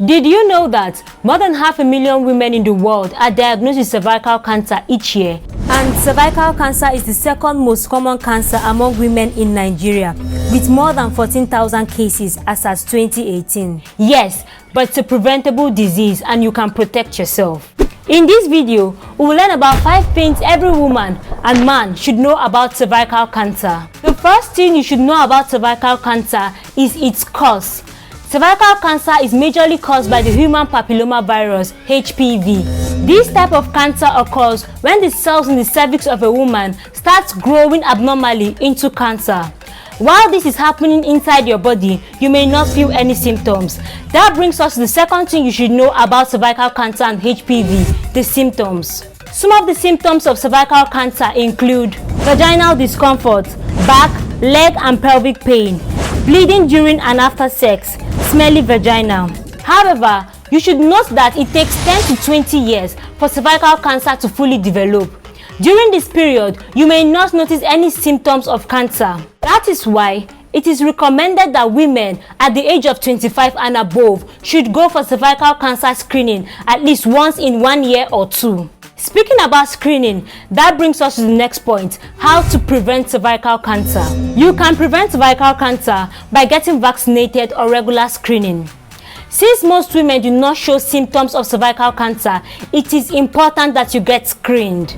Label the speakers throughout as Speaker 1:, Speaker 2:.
Speaker 1: Did you know that more than 500,000 women in the world are diagnosed with cervical cancer each year? And cervical cancer is the second most common cancer among women in Nigeria, with more than 14,000 cases as at 2018. Yes, but it's a preventable disease and you can protect yourself. In this video, we will learn about 5 things every woman and man should know about cervical cancer. The first thing you should know about cervical cancer is its cause. Cervical cancer is majorly caused by the Human Papilloma Virus, HPV. This type of cancer occurs when the cells in the cervix of a woman starts growing abnormally into cancer. While this is happening inside your body, you may not feel any symptoms. That brings us to the second thing you should know about cervical cancer and HPV, the symptoms. Some of the symptoms of cervical cancer include vaginal discomfort, back, leg and pelvic pain, bleeding during and after sex, smelly vagina. However, you should note that it takes 10 to 20 years for cervical cancer to fully develop. During this period, you may not notice any symptoms of cancer. That is why it is recommended that women at the age of 25 and above should go for cervical cancer screening at least once in 1 year or 2. Speaking about screening, that brings us to the next point: how to prevent cervical cancer. You can prevent cervical cancer by getting vaccinated or regular screening. Since most women do not show symptoms of cervical cancer, it is important that you get screened.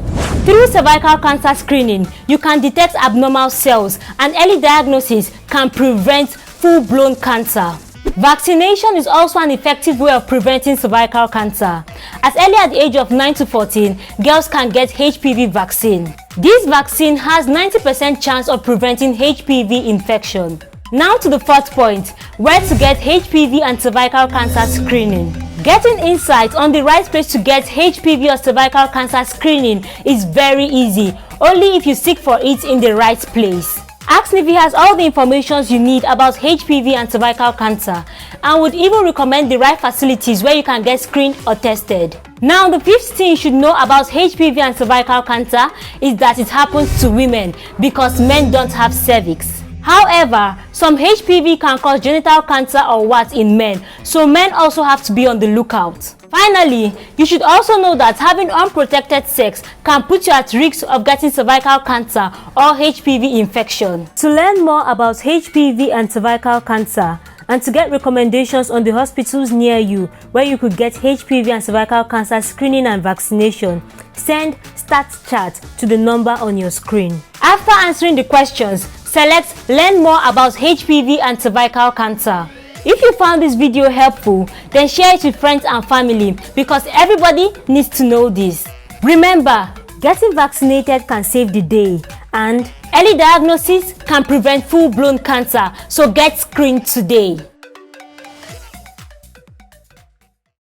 Speaker 1: Through cervical cancer screening, you can detect abnormal cells, and early diagnosis can prevent full-blown cancer. Vaccination is also an effective way of preventing cervical cancer. As early as the age of 9 to 14, girls can get HPV vaccine. This vaccine has 90% chance of preventing HPV infection. Now to the fourth point, where to get HPV and cervical cancer screening. Getting insight on the right place to get HPV or cervical cancer screening is very easy, only if you seek for it in the right place. askNivi has all the information you need about HPV and cervical cancer and would even recommend the right facilities where you can get screened or tested. Now, the fifth thing you should know about HPV and cervical cancer is that it happens to women because men don't have cervix. However, some HPV can cause genital cancer or warts in men, so men also have to be on the lookout. Finally, you should also know that having unprotected sex can put you at risk of getting cervical cancer or HPV infection. To learn more about HPV and cervical cancer and to get recommendations on the hospitals near you where you could get HPV and cervical cancer screening and vaccination, send Start Chat to the number on your screen. After answering the questions, select Learn more about HPV and cervical cancer. If you found this video helpful, then share it with friends and family because everybody needs to know this. Remember, getting vaccinated can save the day, and early diagnosis can prevent full-blown cancer, so get screened today.